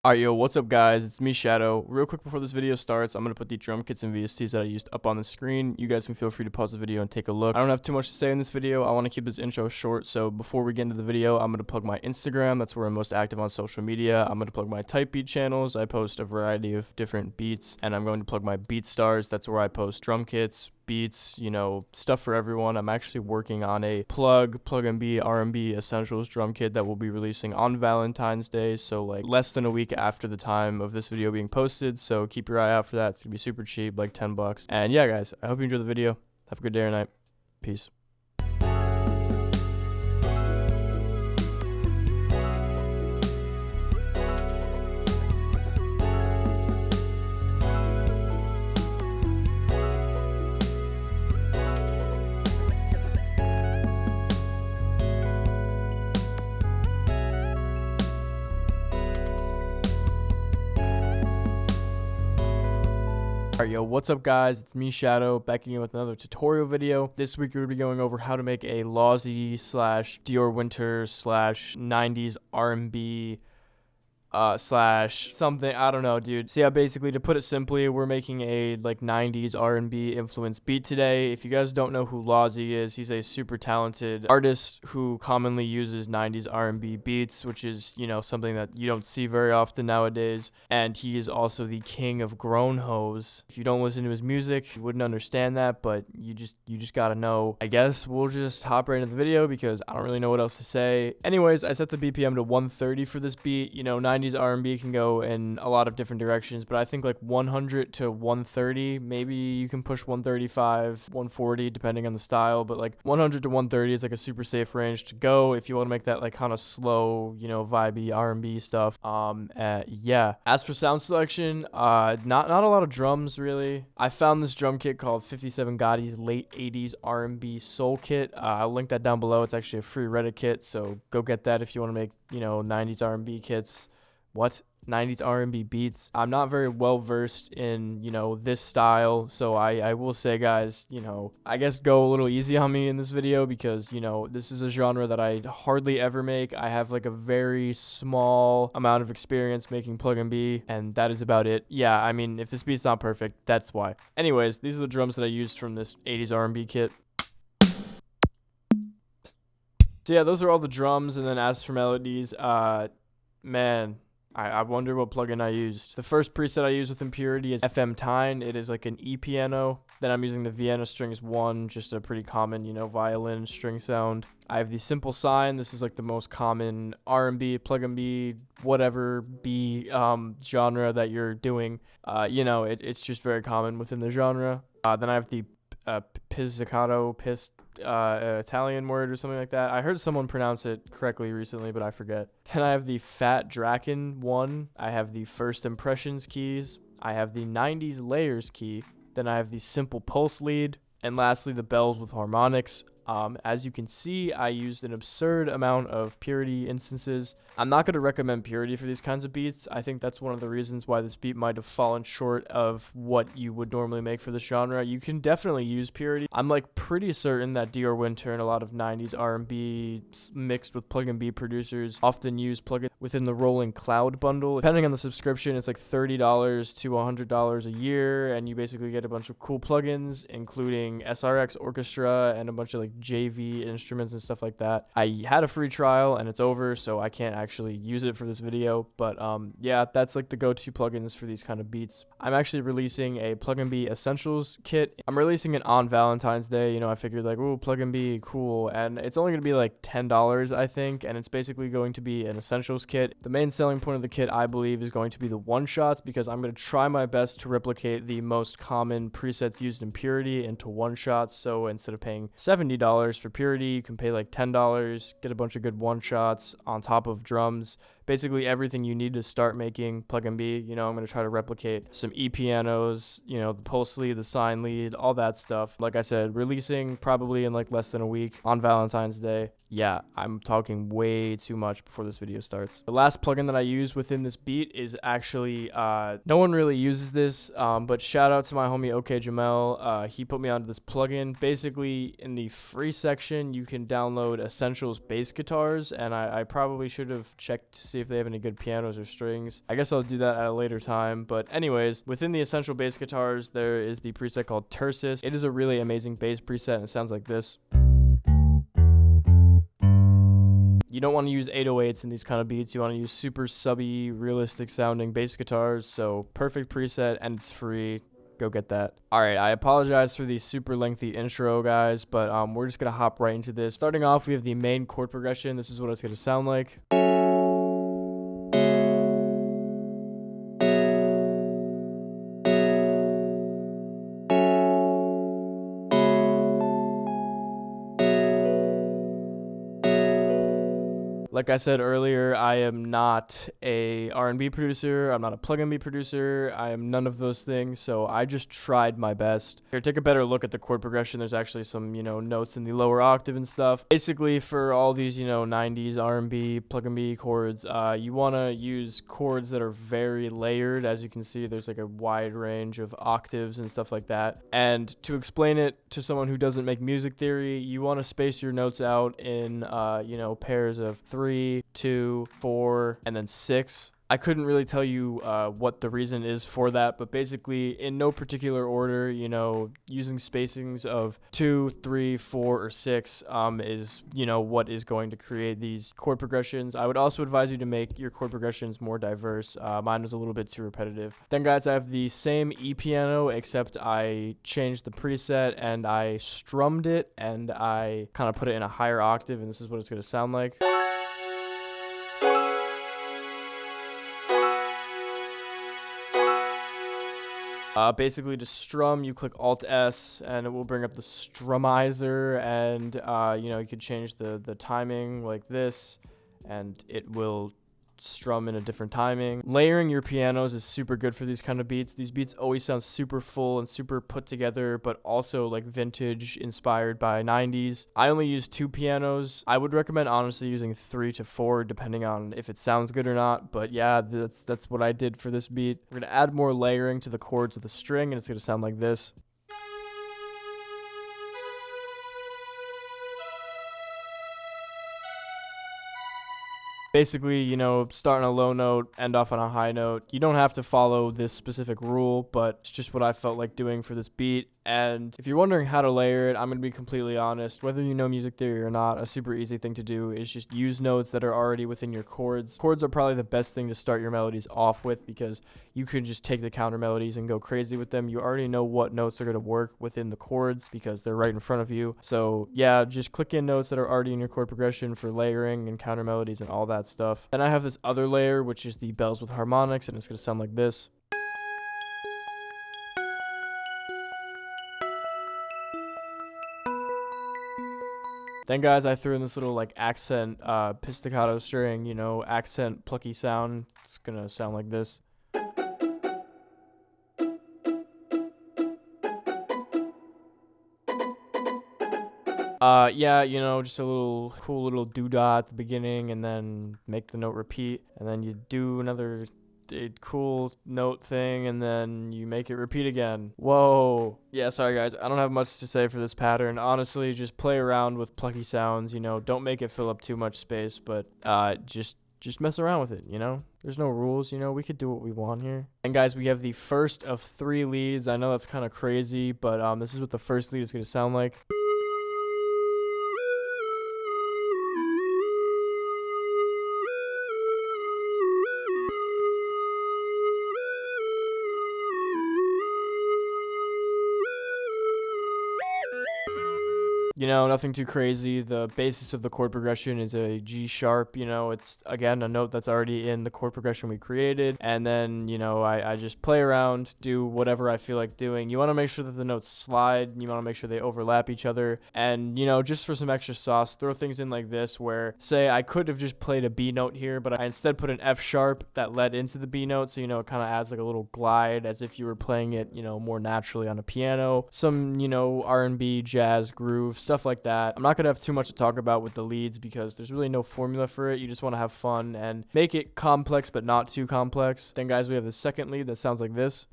Alright, yo, what's up, guys? It's me, Shadow. Real quick before this video starts, I'm going to put the drum kits and VSTs that I used up on the screen. You guys can feel free to pause the video and take a look. I don't have too much to say in this video. I want to keep this intro short, so before we get into the video, I'm going to plug my Instagram. That's where I'm most active on social media. I'm going to plug my type beat channels. I post a variety of different beats, and I'm going to plug my BeatStars. That's where I post drum kits, beats, you know, stuff for everyone. I'm actually working on a plug-and-be RNB essentials drum kit that we'll be releasing on Valentine's Day, so like less than a week after the time of this video being posted, so keep your eye out for that. It's gonna be super cheap, like 10 bucks. And yeah, guys, I hope you enjoy the video. Have a good day or night. Peace. Alright, yo, what's up, guys? It's me, Shadow, back again with another tutorial video. This week we're going to be going over how to make a Lawsy slash Dior Winter slash 90s R&B slash something, I don't know, dude. So yeah, basically, to put it simply, we're making a like 90s R&B influenced beat today. If you guys don't know who Lawsy is, he's a super talented artist who commonly uses 90s R&B beats, which is, you know, something that you don't see very often nowadays. And he is also the king of grown hoes. If you don't listen to his music, you wouldn't understand that, but you just gotta know. I guess we'll just hop right into the video because I don't really know what else to say. Anyways, I set the BPM to 130 for this beat. You know, 90s R&B can go in a lot of different directions, but I think like 100 to 130, maybe you can push 135, 140 depending on the style, but like 100 to 130 is like a super safe range to go if you want to make that like kind of slow, you know, vibey R&B stuff. Yeah. As for sound selection, not a lot of drums really. I found this drum kit called 57 Gotti's Late 80s R&B Soul Kit. I'll link that down below. It's actually a free Reddit kit, so go get that if you want to make, you know, 90s R&B kits. What? 90s R&B beats. I'm not very well versed in, you know, this style, so I will say, guys, you know, I guess go a little easy on me in this video because, you know, this is a genre that I hardly ever make. I have like a very small amount of experience making plug and be, and that is about it. Yeah, I mean, if this beat's not perfect, that's why. Anyways, these are the drums that I used from this 80s R&B kit. So yeah, those are all the drums, and then as for melodies, man, I wonder what plugin I used. The first preset I use with Impurity is FM Tine. It is like an E piano. Then I'm using the Vienna Strings 1, just a pretty common, you know, violin string sound. I have the Simple Sine. This is like the most common R&B, plug and B, whatever B genre that you're doing. You know, it's just very common within the genre. Then I have the pizzicato, Italian word or something like that. I heard someone pronounce it correctly recently, but I forget. Then I have the Fat Draken 1. I have the First Impressions keys. I have the 90s Layers key. Then I have the Simple Pulse lead. And lastly, the bells with harmonics. As you can see, I used an absurd amount of Purity instances. I'm not going to recommend Purity for these kinds of beats. I think that's one of the reasons why this beat might have fallen short of what you would normally make for the genre. You can definitely use Purity. I'm like pretty certain that Dior Winter and a lot of 90s R&B mixed with plug and B producers often use plugins within the Rolling Cloud bundle. Depending on the subscription, it's like $30 to $100 a year, and you basically get a bunch of cool plugins, including SRX Orchestra and a bunch of like JV instruments and stuff like that. I had a free trial and it's over, so I can't actually use it for this video, but yeah, that's like the go-to plugins for these kind of beats. I'm actually releasing a plug and be essentials kit. I'm releasing it on Valentine's Day. You know, I figured like, ooh, plug and be, cool, and it's only gonna be like $10, I think, and it's basically going to be an essentials kit. The main selling point of the kit, I believe, is going to be the one-shots, because I'm going to try my best to replicate the most common presets used in Purity into one-shots. So instead of paying $70 for Purity, you can pay like $10, get a bunch of good one-shots on top of drums. Basically everything you need to start making plug and be. You know, I'm going to try to replicate some E pianos, you know, the pulse lead, the sine lead, all that stuff. Like I said, releasing probably in like less than a week on Valentine's Day. Yeah, I'm talking way too much before this video starts. The last plugin that I use within this beat is actually, no one really uses this, but shout out to my homie OK Jamel. He put me onto this plugin. Basically, in the free section, you can download Essentials bass guitars, and I probably should have checked to see see if they have any good pianos or strings. I guess I'll do that at a later time. But anyways, within the essential bass guitars, there is the preset called Tersis. It is a really amazing bass preset, and it sounds like this. You don't want to use 808s in these kind of beats. You want to use super subby, realistic sounding bass guitars. So perfect preset, and it's free. Go get that. All right, I apologize for the super lengthy intro, guys, but we're just gonna hop right into this. Starting off, we have the main chord progression. This is what it's gonna sound like. Like I said earlier, I am not a R&B producer. I'm not a plug-in beat producer. I am none of those things, so I just tried my best. Here, take a better look at the chord progression. There's actually some, notes in the lower octave and stuff. Basically, for all these, 90s R&B, plug-in beat chords, you want to use chords that are very layered. As you can see, there's like a wide range of octaves and stuff like that. And to explain it to someone who doesn't make music theory, you want to space your notes out in, pairs of 3, 2, 4, and then 6. I couldn't really tell you what the reason is for that, but basically in no particular order, using spacings of 2, 3, 4, or 6 is, what is going to create these chord progressions. I would also advise you to make your chord progressions more diverse. Mine was a little bit too repetitive. Then, guys, I have the same E piano, except I changed the preset and I strummed it and I kind of put it in a higher octave, and this is what it's going to sound like. Basically, to strum, you click Alt-S, and it will bring up the strummizer, and, you could change the timing like this, and it will strum in a different timing. Layering your pianos is super good for these kind of beats. These beats always sound super full and super put together, but also like vintage, inspired by 90s. I only use 2 pianos. I would recommend honestly using 3 to 4 depending on if it sounds good or not, but yeah, that's what I did for this beat. We're gonna add more layering to the chords with a string, and it's gonna sound like this. Basically, start on a low note, end off on a high note. You don't have to follow this specific rule, but it's just what I felt like doing for this beat. And if you're wondering how to layer it, I'm going to be completely honest. Whether you know music theory or not, a super easy thing to do is just use notes that are already within your chords. Chords are probably the best thing to start your melodies off with because you can just take the counter melodies and go crazy with them. You already know what notes are going to work within the chords because they're right in front of you. So yeah, just click in notes that are already in your chord progression for layering and counter melodies and all that stuff. Then I have this other layer, which is the bells with harmonics, and it's going to sound like this. Then, guys, I threw in this little like accent pizzicato string, accent plucky sound. It's gonna sound like this. Yeah, just a little cool little doodah at the beginning, and then make the note repeat, and then you do another cool note thing, and then you make it repeat again. Whoa. Yeah, sorry guys, I don't have much to say for this pattern. Honestly, just play around with plucky sounds, don't make it fill up too much space, but just mess around with it, There's no rules, we could do what we want here. And guys, we have the first of 3 leads. I know that's kind of crazy, but this is what the first lead is going to sound like. Nothing too crazy. The basis of the chord progression is a G sharp. It's, again, a note that's already in the chord progression we created. And then, I just play around, do whatever I feel like doing. You want to make sure that the notes slide. You want to make sure they overlap each other. And, just for some extra sauce, throw things in like this where, say, I could have just played a B note here, but I instead put an F sharp that led into the B note. So, it kind of adds like a little glide as if you were playing it, more naturally on a piano. Some, R&B, jazz, groove, stuff like that. I'm not going to have too much to talk about with the leads because there's really no formula for it. You just want to have fun and make it complex but not too complex. Then, guys, we have the second lead that sounds like this.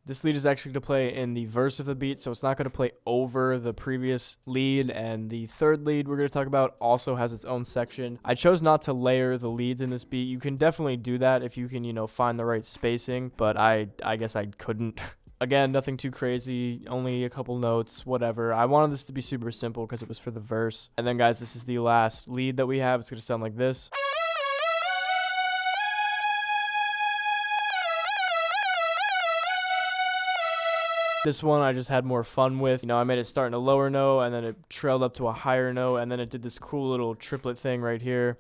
This lead is actually going to play in the verse of the beat, so it's not going to play over the previous lead. And the third lead we're going to talk about also has its own section. I chose not to layer the leads in this beat. You can definitely do that if you can, you know, find the right spacing, but I guess I couldn't. Again, nothing too crazy, only a couple notes, whatever. I wanted this to be super simple because it was for the verse. And then, guys, this is the last lead that we have. It's going to sound like this. This one I just had more fun with. You know, I made it start in a lower note, and then it trailed up to a higher note, and then it did this cool little triplet thing right here.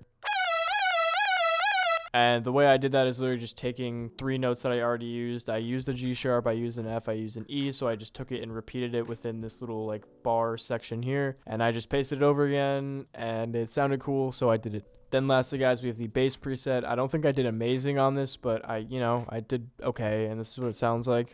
And the way I did that is literally just taking 3 notes that I already used. I used a G sharp, I used an F, I used an E, so I just took it and repeated it within this little like bar section here. And I just pasted it over again, and it sounded cool, so I did it. Then lastly, guys, we have the bass preset. I don't think I did amazing on this, but I did okay, and this is what it sounds like.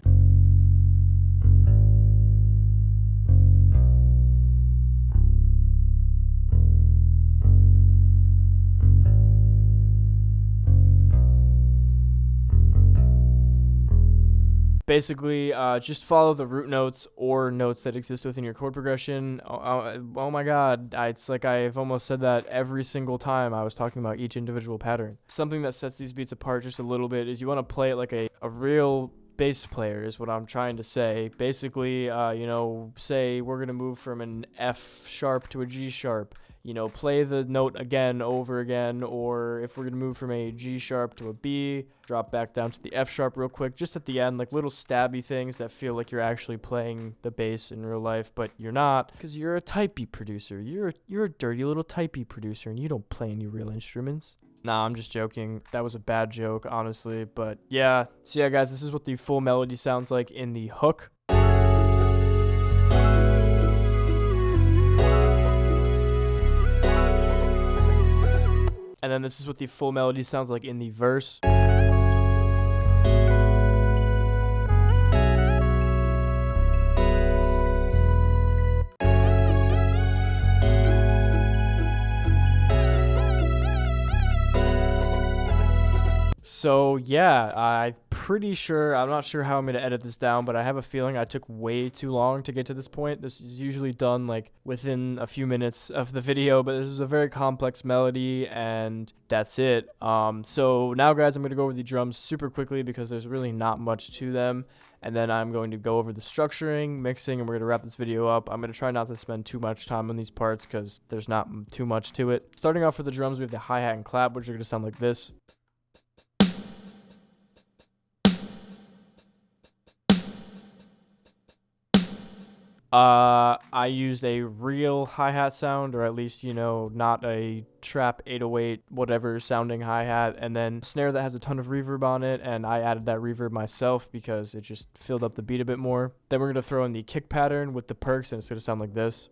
Basically, just follow the root notes or notes that exist within your chord progression. Oh my god, it's like I've almost said that every single time I was talking about each individual pattern. Something that sets these beats apart just a little bit is you want to play it like a real bass player is what I'm trying to say. Basically, you know, say we're going to move from an F sharp to a G sharp. You know, play the note again over again, or if we're going to move from a G sharp to a B, drop back down to the F sharp real quick, just at the end, like little stabby things that feel like you're actually playing the bass in real life, but you're not, because you're a type beat producer. You're a dirty little type beat producer, and you don't play any real instruments. Nah, I'm just joking. That was a bad joke, honestly, but yeah. So yeah, guys, this is what the full melody sounds like in the hook. And then this is what the full melody sounds like in the verse. So yeah, I'm not sure how I'm going to edit this down, but I have a feeling I took way too long to get to this point. This is usually done like within a few minutes of the video, but this is a very complex melody, and that's it. So now, guys, I'm going to go over the drums super quickly because there's really not much to them. And then I'm going to go over the structuring, mixing, and we're going to wrap this video up. I'm going to try not to spend too much time on these parts because there's not too much to it. Starting off with the drums, we have the hi-hat and clap, which are going to sound like this. I used a real hi-hat sound, or at least, you know, not a trap 808 whatever sounding hi-hat, and then snare that has a ton of reverb on it, and I added that reverb myself because it just filled up the beat a bit more. Then we're going to throw in the kick pattern with the perks, and it's going to sound like this.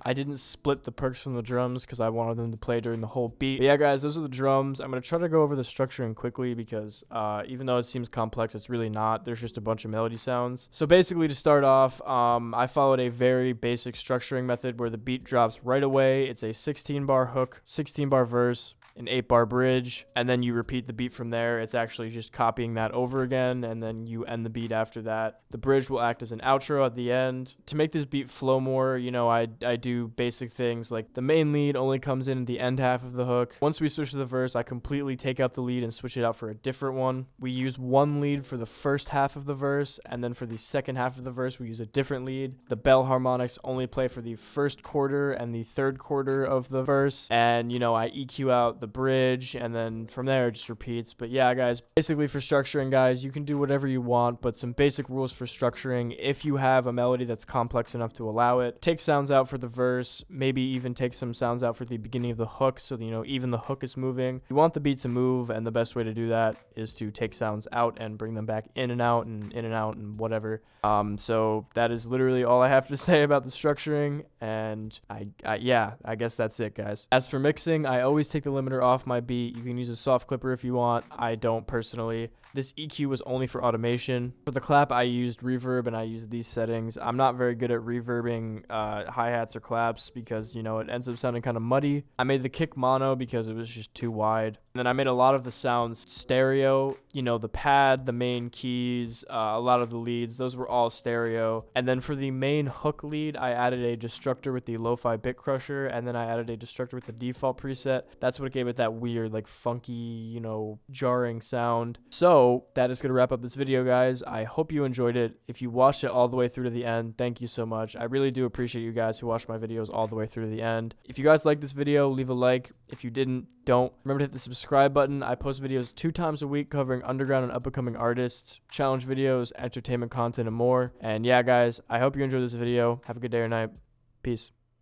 I didn't split the perks from the drums because I wanted them to play during the whole beat. But yeah, guys, those are the drums. I'm going to try to go over the structuring quickly because even though it seems complex, it's really not. There's just a bunch of melody sounds. So basically, to start off, I followed a very basic structuring method where the beat drops right away. It's a 16-bar hook, 16-bar verse, an 8-bar bridge, and then you repeat the beat from there. It's actually just copying that over again, and then you end the beat after that. The bridge will act as an outro at the end. To make this beat flow more, you know, I do basic things like the main lead only comes in at the end half of the hook. Once we switch to the verse, I completely take out the lead and switch it out for a different one. We use one lead for the first half of the verse, and then for the second half of the verse, we use a different lead. The bell harmonics only play for the first quarter and the third quarter of the verse, and, you know, I EQ out the bridge, and then from there it just repeats. But yeah, guys, basically for structuring, guys, you can do whatever you want, but some basic rules for structuring: if you have a melody that's complex enough to allow it, take sounds out for the verse, maybe even take some sounds out for the beginning of the hook, so that, you know, even the hook is moving. You want the beat to move, and the best way to do that is to take sounds out and bring them back in and out and whatever. So that is literally all I have to say about the structuring, and I guess that's it, guys. As for mixing, I always take the limiter off my beat. You can use a soft clipper if you want. I don't personally, This EQ was only for automation. For the clap, I used reverb and I used these settings. I'm not very good at reverbing hi-hats or claps because, you know, it ends up sounding kind of muddy. I made the kick mono because it was just too wide. And then I made a lot of the sounds stereo. You know, the pad, the main keys, a lot of the leads, those were all stereo. And then for the main hook lead, I added a destructor with the lo-fi bit crusher, and then I added a destructor with the default preset. That's what gave it that weird, like funky, you know, jarring sound. So that is going to wrap up this video, guys. I hope you enjoyed it. If you watched it all the way through to the end, thank you so much. I really do appreciate you guys who watch my videos all the way through to the end. If you guys like this video, leave a like. If you didn't, don't. Remember to hit the subscribe button. I post videos 2 times a week covering underground and up-and-coming artists, challenge videos, entertainment content, and more. And yeah, guys, I hope you enjoyed this video. Have a good day or night. Peace.